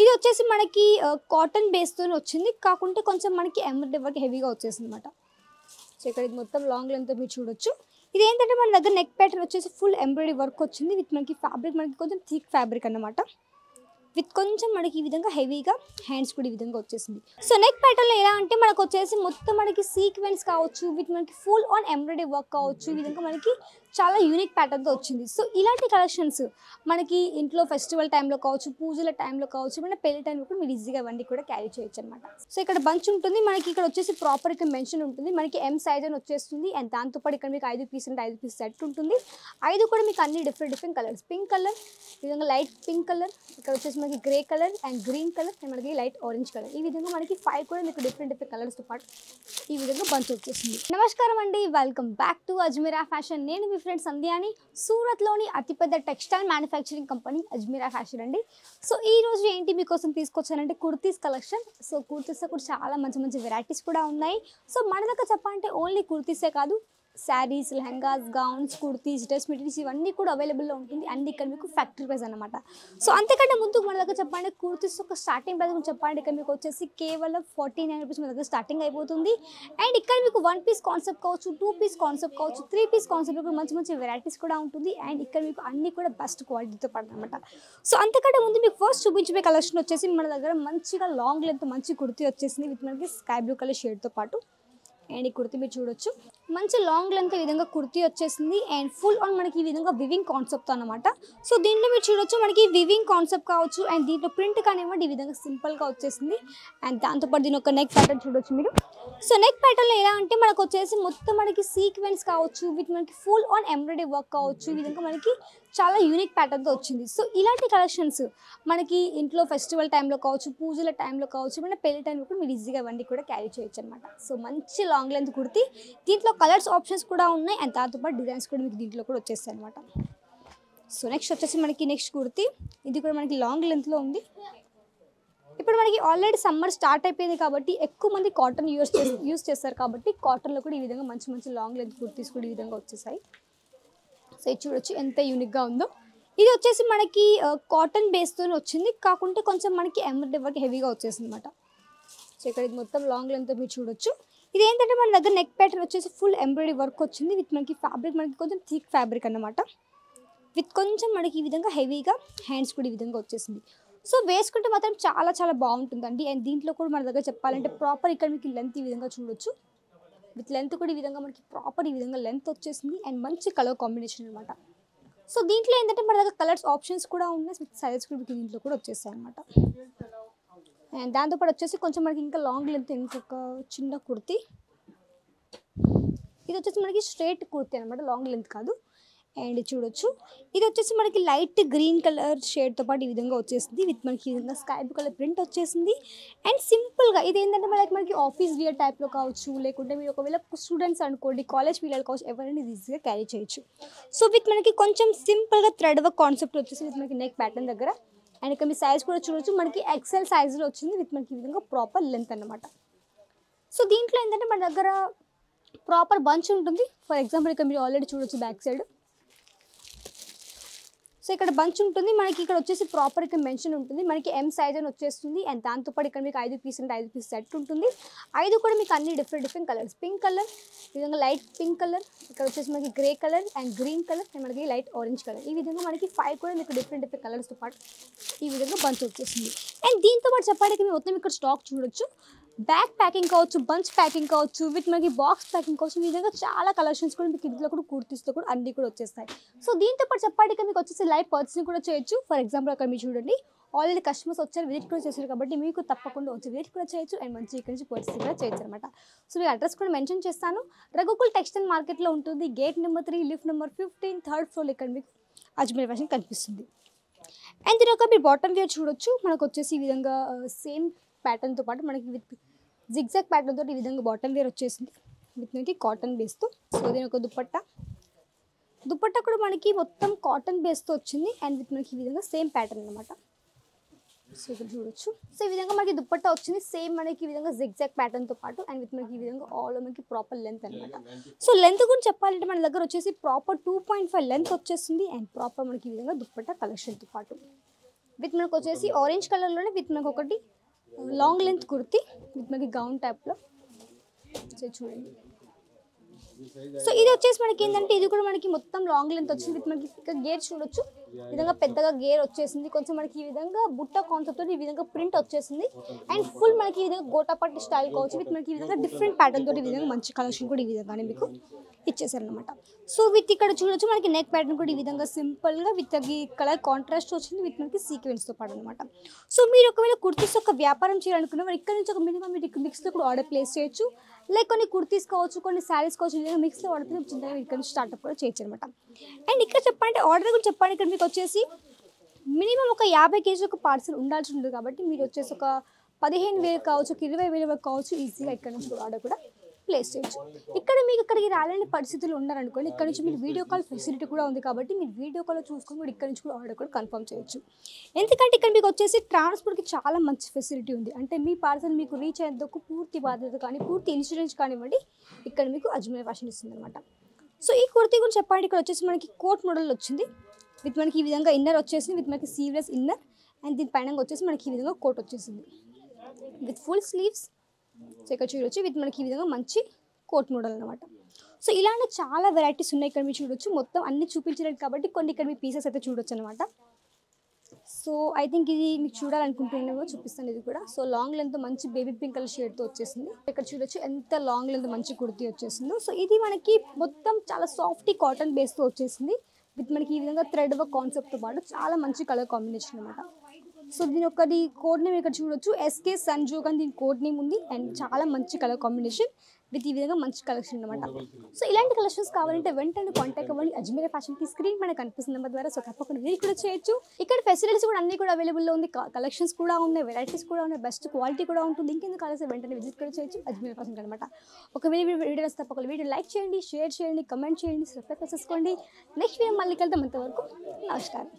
ఇది వచ్చేసి మనకి కాటన్ బేస్తోనే వచ్చింది. కాకుంటే కొంచెం మనకి ఎంబ్రాయిడరీ వర్క్ హెవీగా వచ్చేసిందన్నమాట. సో ఇక్కడ ఇది మొత్తం లాంగ్ లెంత్ మీరు చూడొచ్చు. ఇదేంటంటే మన దగ్గర నెక్ ప్యాటర్న్ వచ్చేసి ఫుల్ ఎంబ్రాయిడరీ వర్క్ వచ్చింది. విత్ మనకి ఫ్యాబ్రిక్ మనకి కొంచెం థిక్ ఫ్యాబ్రిక్ అన్నమాట. విత్ కొంచెం మనకి ఈ విధంగా హెవీగా హ్యాండ్స్ కూడా ఈ విధంగా వచ్చేసింది. సో నెక్ ప్యాటర్న్లో ఎలా అంటే మనకు వచ్చేసి మొత్తం మనకి సీక్వెన్స్ కావచ్చు, విత్ మనకి ఫుల్ ఆన్ ఎంబ్రాయిడరీ వర్క్ కావచ్చు, ఈ విధంగా మనకి చాలా యూనిక్ ప్యాటర్న్తో వచ్చింది. సో ఇలాంటి కలెక్షన్స్ మనకి ఇంట్లో ఫెస్టివల్ టైంలో కావచ్చు, పూజల టైంలో కావచ్చు, మన పెళ్లి టైంలో కూడా మీరు ఈజీగా అవన్నీ కూడా క్యారీ చేయొచ్చు అనమాట. సో ఇక్కడ బంచ్ ఉంటుంది మనకి, ఇక్కడ వచ్చేసి ప్రాపర్ ఇక్కడ మెన్షన్ ఉంటుంది మనకి ఎం సైజ్ అని వచ్చేస్తుంది. అండ్ దాంతోపాటు ఇక్కడ మీకు 5 పీస్ అంటే 5 పీస్ సెట్ ఉంటుంది. 5 కూడా మీకు అన్ని డిఫరెంట్ కలర్స్, పింక్ కలర్, ఈ విధంగా లైట్ పింక్ కలర్, ఇక్కడ వచ్చేసి మనకి grey colour and green colour and మనకి లైట్ ఆరెంజ్ కలర్, ఈ విధంగా మనకి 5 కూడా మీకు డిఫరెంట్ కలర్స్తో పాటు ఈ విధంగా బంచ్ వచ్చేసింది. నమస్కారం అండి, welcome back to Ajmeera fashion. నేను మీ ఫ్రెండ్ సంధ్యాని, సూరత్లోని అతిపెద్ద textile manufacturing company Ajmeera fashion అండి. సో ఈ రోజు ఏంటి మీకోసం తీసుకొచ్చానంటే కుర్తీస్ కలెక్షన్. సో కుర్తీస్లో కూడా చాలా మంచి వెరైటీస్ కూడా ఉన్నాయి. సో మన దగ్గర చెప్పాలంటే ఓన్లీ కుర్తీసే కాదు, saris, lehengas, gowns, kurtis, dress materials ఇవన్నీ కూడా అవైలబుల్లో ఉంటుంది. అండ్ ఇక్కడ మీకు ఫ్యాక్టరీ ప్రైస్ అనమాట. సో అంతకంటే ముందు మన దగ్గర చెప్పండి కుర్తీస్ ఒక స్టార్టింగ్ ప్రైస్ గురించి చెప్పండి. ఇక్కడ మీకు వచ్చేసి కేవలం 49 రూపీస్ మన దగ్గర స్టార్టింగ్ అయిపోతుంది. అండ్ ఇక్కడ మీకు 1 పీస్ కాన్సెప్ట్ కావచ్చు, 2 పీస్ కాన్సెప్ట్ కావచ్చు, 3 పీస్ కాన్సెప్ట్ కూడా మంచి వెరైటీస్ కూడా ఉంటుంది. అండ్ ఇక్కడ మీకు అన్ని కూడా బెస్ట్ క్వాలిటీతో పడదు అనమాట. సో అంతకంటే ముందు మీకు ఫస్ట్ చూపించే కలెక్షన్ వచ్చేసి మన దగ్గర మంచిగా లాంగ్ లెంత్ మంచి కుర్తీ వచ్చేసింది విత్ మనకి స్కై బ్లూ కలర్ షేడ్తో పాటు. అండ్ ఈ కుర్తీ మీరు చూడొచ్చు, మంచి లాంగ్ లెంత్ ఈ విధంగా కుర్తీ వచ్చేసింది. అండ్ ఫుల్ ఆన్ మనకి ఈ విధంగా వివింగ్ కాన్సెప్ట్ అనమాట. సో దీంట్లో మీరు చూడొచ్చు మనకి వివింగ్ కాన్సెప్ట్ కావచ్చు, అండ్ దీంట్లో ప్రింట్ కానివ్వండి ఈ విధంగా సింపుల్గా వచ్చేసింది. అండ్ దాంతోపాటు దీని ఒక నెక్ ప్యాటర్న్ చూడొచ్చు మీరు. సో నెక్ ప్యాటర్న్లో ఎలా అంటే మనకు వచ్చేసి మొత్తం మనకి సీక్వెన్స్ కావచ్చు, విత్ మనకి ఫుల్ ఆన్ ఎంబ్రాయిడరీ వర్క్ కావచ్చు, ఈ విధంగా మనకి చాలా యూనిక్ ప్యాటర్న్తో వచ్చింది. సో ఇలాంటి కలెక్షన్స్ మనకి ఇంట్లో ఫెస్టివల్ టైంలో కావచ్చు, పూజల టైంలో కావచ్చు, మన పెళ్లి టైంలో కూడా మీరు ఈజీగా అవన్నీ కూడా క్యారీ చేయొచ్చు అనమాట. సో మంచి లాంగ్ లెంత్ కుర్తీ, దీంట్లో కలర్స్ ఆప్షన్స్ కూడా ఉన్నాయి. అండ్ దాంతోపాటు డిజైన్స్ కూడా మీకు దీంట్లో కూడా వచ్చేస్తాయి అనమాట. సో నెక్స్ట్ వచ్చేసి మనకి నెక్స్ట్ కుర్తీ, ఇది కూడా మనకి లాంగ్ లెంత్లో ఉంది. ఇప్పుడు మనకి ఆల్రెడీ సమ్మర్ స్టార్ట్ అయిపోయింది కాబట్టి ఎక్కువ మంది కాటన్ యూస్ చేస్తారు కాబట్టి కాటన్లో కూడా ఈ విధంగా మంచి లాంగ్ లెంత్ కుర్తీస్ కూడా ఈ విధంగా వచ్చేసాయి. సో ఇది చూడొచ్చు ఎంత యూనిక్గా ఉందో. ఇది వచ్చేసి మనకి కాటన్ బేస్తోనే వచ్చింది, కాకుంటే కొంచెం మనకి ఎంబ్రాయిడరీ వర్క్ హెవీగా వచ్చేసింది అనమాట. సో ఇక్కడ ఇది మొత్తం లాంగ్ లెంత్ మీరు చూడొచ్చు. ఇది ఏంటంటే మన దగ్గర నెక్ ప్యాటర్న్ వచ్చేసి ఫుల్ ఎంబ్రాయిడరీ వర్క్ వచ్చింది విత్ మనకి ఫ్యాబ్రిక్ మనకి కొంచెం థిక్ ఫ్యాబ్రిక్ అన్నమాట. విత్ కొంచెం మనకి ఈ విధంగా హెవీగా హ్యాండ్స్ కూడా ఈ విధంగా వచ్చేసింది. సో వేసుకుంటే మాత్రం చాలా బాగుంటుందండి. అండ్ దీంట్లో కూడా మన దగ్గర చెప్పాలంటే ప్రాపర్ ఇక్కడ మీకు లెంత్ ఈ విధంగా చూడొచ్చు, విత్ లెంత్ కూడా ఈ విధంగా మనకి ప్రాపర్ ఈ విధంగా లెంత్ వచ్చేసింది. అండ్ మంచి కలర్ కాంబినేషన్ అనమాట. సో దీంట్లో ఏంటంటే మన దగ్గర కలర్స్ ఆప్షన్స్ కూడా ఉన్నాయి, విత్ సైజెస్ కూడా మీకు దీంట్లో కూడా వచ్చేస్తాయి అనమాట. అండ్ దాంతోపాటు వచ్చేసి కొంచెం మనకి ఇంకా లాంగ్ లెంత్ ఇంకొక చిన్న కుర్తీ, ఇది వచ్చేసి మనకి స్ట్రైట్ కుర్తీ అనమాట, లాంగ్ లెంత్ కాదు. అండ్ చూడొచ్చు ఇది వచ్చేసి మనకి లైట్ గ్రీన్ కలర్ షేడ్తో పాటు ఈ విధంగా వచ్చేసింది విత్ మనకి ఈ విధంగా స్కై బ్లూ కలర్ ప్రింట్ వచ్చేసింది. అండ్ సింపుల్గా ఇది ఏంటంటే మనకి ఆఫీస్ వియర్ టైప్లో కావచ్చు, లేకుంటే మీరు ఒకవేళ స్టూడెంట్స్ అనుకోండి, కాలేజ్ పిల్లలు కావచ్చు, ఎవరైనా ఈజీగా క్యారీ చేయొచ్చు. సో విత్ మనకి కొంచెం సింపుల్గా థ్రెడ్ వర్క్ కాన్సెప్ట్ వచ్చేసి విత్ మనకి నెక్ ప్యాటర్న్ దగ్గర. అండ్ ఇక్కడ మీ సైజ్ కూడా చూడొచ్చు, మనకి ఎక్సెల్ సైజులో వచ్చింది విత్ మనకి ఈ విధంగా ప్రాపర్ లెంత్ అనమాట. సో దీంట్లో ఏంటంటే మన దగ్గర ప్రాపర్ బంచ్ ఉంటుంది. ఫర్ ఎగ్జాంపుల్ ఇక్కడ మీరు ఆల్రెడీ చూడొచ్చు బ్యాక్ సైడ్. సో ఇక్కడ బంచ్ ఉంటుంది మనకి, ఇక్కడ వచ్చేసి ప్రాపర్ ఇక్కడ మెన్షన్ ఉంటుంది మనకి ఎం సైజ్ అని వచ్చేస్తుంది. అండ్ దాంతోపాటు ఇక్కడ మీకు 5 పీస్ అంటే 5 పీస్ సెట్ ఉంటుంది. 5 కూడా మీకు అన్ని డిఫరెంట్ కలర్స్, పింక్ కలర్, ఈ విధంగా లైట్ పింక్ కలర్, ఇక్కడ వచ్చేసి మనకి grey colour and green colour and మనకి లైట్ ఆరెంజ్ కలర్, ఈ విధంగా మనకి 5 కూడా మీకు డిఫరెంట్ కలర్స్తో పాటు ఈ విధంగా బంచ్ వచ్చేసింది. అండ్ దీంతో పాటు చెప్పడానికి మీరు మొత్తం ఇక్కడ స్టాక్ చూడొచ్చు, బ్యాక్ ప్యాకింగ్ కావచ్చు, బంచ్ ప్యాకింగ్ కావచ్చు, విత్ మనకి బాక్స్ ప్యాకింగ్ కావచ్చు, ఈ విధంగా చాలా కలెక్షన్స్ కూడా మీకు ఇంట్లో కూడా కుర్తీస్తో కూడా అన్నీ కూడా వచ్చేస్తాయి. సో దీంతో పాటు చెప్పడానికి మీకు వచ్చేసి లైవ్ పర్చేసింగ్ కూడా చేయొచ్చు. ఫర్ ఎగ్జాంపుల్ అక్కడ మీరు చూడండి ఆల్రెడీ కస్టమర్స్ వచ్చారు, విజిట్ కూడా చేశారు కాబట్టి మీకు తప్పకుండా వచ్చి విజిట్ కూడా చేయొచ్చు. అండ్ మంచి ఇక్కడ నుంచి పర్చేసింగ్ కూడా చేయొచ్చు అనమాట. సో మీ అడ్రస్ కూడా మెన్షన్ చేస్తాను, రఘుకుల్ టెక్స్టైల్ మార్కెట్లో ఉంటుంది, gate number 3, lift number 15, third floor. ఇక్కడ మీకు అజ్మీరా ఫ్యాషన్ కనిపిస్తుంది. అండ్ దీని ఒక మీరు బాటమ్ వేర్ చూడొచ్చు, మనకు వచ్చేసి ఈ విధంగా సేమ్ ప్యాటర్న్తో పాటు మనకి విత్ జిగ్జాగ్ ప్యాటర్న్ తోటి ఈ విధంగా బాటమ్ వేర్ వచ్చేసింది విత్ మనకి కాటన్ బేస్తో. సో దీని ఒక దుపట్టా కూడా మనకి మొత్తం కాటన్ బేస్తో వచ్చింది. అండ్ విత్ మనకి ఈ విధంగా సేమ్ ప్యాటర్న్ అనమాట. సో ఇక్కడ చూడొచ్చు. సో ఈ విధంగా మనకి దుపట్టా వచ్చింది సేమ్ మనకి ఈ విధంగా జిగ్జాగ్ ప్యాటర్న్తో పాటు. అండ్ విత్ మనకి ఈ విధంగా ఆల్ మనకి ప్రాపర్ లెంత్ అనమాట. సో లెంత్ గురించి చెప్పాలంటే మన దగ్గర వచ్చేసి ప్రాపర్ 2.5 లెంత్ వచ్చేస్తుంది. అండ్ ప్రాపర్ మనకి ఈ విధంగా దుపట్టా కలెక్షన్తో పాటు. విత్ మనకు వచ్చేసి ఆరెంజ్ కలర్లోనే విత్ మనకు ఒకటి లాంగ్ లెంత్ కుర్తీ విత్ మనకి గౌన్ టైప్లో. సో చూడండి. సో ఇది వచ్చేసి మనకి ఏంటంటే ఇది కూడా మనకి మొత్తం లాంగ్ లెంత్ వచ్చింది విత్ మనకి ఇక్కడ గేర్ చూడొచ్చు. ఈ విధంగా పెద్దగా గేర్ వచ్చేసింది. కొంచెం మనకి ఈ విధంగా బుట్ట కాన్సెప్ట్ తోటి ఈ విధంగా ప్రింట్ వచ్చేసింది. అండ్ ఫుల్ మనకి ఈ విధంగా గోటాపట్టి స్టైల్ కావచ్చు విత్ మనకి ఈ విధంగా డిఫరెంట్ ప్యాటర్న్ తోటి ఈ విధంగా మంచి కలెక్షన్ కూడా ఈ విధంగానే మీకు ఇచ్చేసారనమాట. సో విత్ ఇక్కడ చూడొచ్చు మనకి నెక్ ప్యాటర్న్ కూడా ఈ విధంగా సింపుల్గా విత్ ఈ కలర్ కాంట్రాస్ట్ వచ్చింది విత్ మనకి సీక్వెన్స్తో పాటు అనమాట. సో మీరు ఒకవేళ కుర్తీస్ ఒక వ్యాపారం చేయాలనుకున్న మరి ఇక్కడ నుంచి ఒక మినిమం మీరు మిక్స్లో కూడా ఆర్డర్ ప్లేస్ చేయొచ్చు. లైక్ కొన్ని కుర్తీస్ కావచ్చు, కొన్ని శారీస్ కావచ్చు, విధంగా మిక్స్లో ఆర్డర్ చిన్నగా ఇక్కడ నుంచి స్టార్ట్అప్ కూడా చేయొచ్చు అనమాట. అండ్ ఇక్కడ చెప్పండి ఆర్డర్ గురించి చెప్పండి. ఇక్కడ మీకు వచ్చేసి మినిమం ఒక 50 కేజీ ఒక పార్సల్ ఉండాల్సి ఉంటుంది కాబట్టి మీరు వచ్చేసి ఒక 15,000 కావచ్చు, ఒక 20,000 వరకు కావచ్చు ఈజీగా ఇక్కడ నుంచి ఆర్డర్ కూడా ప్లేస్ చేయొచ్చు. ఇక్కడ మీకు ఇక్కడికి రాలేని పరిస్థితులు ఉన్నారనుకోండి, ఇక్కడ నుంచి మీరు వీడియో కాల్ ఫెసిలిటీ కూడా ఉంది కాబట్టి మీరు వీడియో కాల్ చూసుకొని మీరు ఇక్కడ నుంచి కూడా ఆర్డర్ కూడా కన్ఫర్మ్ చేయొచ్చు. ఎందుకంటే ఇక్కడ మీకు వచ్చేసి ట్రాన్స్పోర్ట్కి చాలా మంచి ఫెసిలిటీ ఉంది. అంటే మీ పార్సల్ మీకు రీచ్ అయ్యేందుకు పూర్తి బాధ్యత కానీ పూర్తి ఇన్సూరెన్స్ కానివ్వండి ఇక్కడ మీకు అజ్మీర్ ఫ్యాషన్ ఇస్తుంది అనమాట. సో ఈ కుర్తీ గురించి చెప్పండి. ఇక్కడ వచ్చేసి మనకి కోట్ మోడల్ వచ్చింది విత్ మనకి ఈ విధంగా ఇన్నర్ వచ్చేసింది విత్ మనకి సీవ్లెస్ ఇన్నర్. అండ్ దీని పైన వచ్చేసి మనకి ఈ విధంగా కోట్ వచ్చేసింది విత్ ఫుల్ స్లీవ్స్. సో ఇక్కడ చూడొచ్చు విత్ మనకి ఈ విధంగా మంచి కోట్ మోడల్ అనమాట. సో ఇలాంటి చాలా వెరైటీస్ ఉన్నాయి ఇక్కడ మీరు చూడొచ్చు. మొత్తం అన్ని చూపించలేదు కాబట్టి కొన్ని ఇక్కడ మీ పీసెస్ అయితే చూడొచ్చు అనమాట. సో ఐ థింక్ ఇది మీకు చూడాలనుకుంటున్నామో చూపిస్తాను ఇది కూడా. సో లాంగ్ లెంత్ మంచి బేబీ పింక్ కలర్ షేడ్తో వచ్చేసింది. ఇక్కడ చూడొచ్చు ఎంత లాంగ్ లెంత్ మంచి కుర్తీ వచ్చేసిందో. సో ఇది మనకి మొత్తం చాలా సాఫ్టీ కాటన్ బేస్తో వచ్చేసింది విత్ మనకి ఈ విధంగా థ్రెడ్ వర్క్ కాన్సెప్ట్తో పాటు చాలా మంచి కలర్ కాంబినేషన్ అనమాట. సో దీని ఒకటి కోడ్ నేమ్ ఇక్కడ చూడొచ్చు ఎస్కే సంజోగ్ అని దీని కోడ్ నేమ్ ఉంది. అండ్ చాలా మంచి కలర్ కాంబినేషన్ విత్ ఈ విధంగా మంచి కలెక్షన్ అనమాట. సో ఇలాంటి కలెక్షన్స్ కావాలంటే వెంటనే కాంటాక్ట్ అవ్వండి అజ్మీర్ ఫ్యాషన్కి. స్క్రీన్ పైన కనిపిస్తున్న నెంబర్ ద్వారా సో తప్పకుండా మీరు కూడా చేయొచ్చు. ఇక్కడ ఫెసిలిటీస్ కూడా అన్ని కూడా అవైలబుల్లో ఉంది. కలెక్షన్స్ కూడా ఉన్నాయి, వెరైటీస్ కూడా ఉన్నాయి, బెస్ట్ క్వాలిటీ కూడా ఉంటుంది. ఇంకెందుకు కావాల్సి వెంటనే విజిట్ కూడా చేయొచ్చు అజ్మీర్ ఫ్యాషన్ అనమాట. ఒకవేళ వీడియో తప్పకుండా వీడియో లైక్ చేయండి, షేర్ చేయండి, కమెంట్ చేయండి, సబ్స్క్రైబ్ చేసుకోండి. నెక్స్ట్ వీడియో మళ్ళీ వెళ్తాం. అంతవరకు నమస్కారం.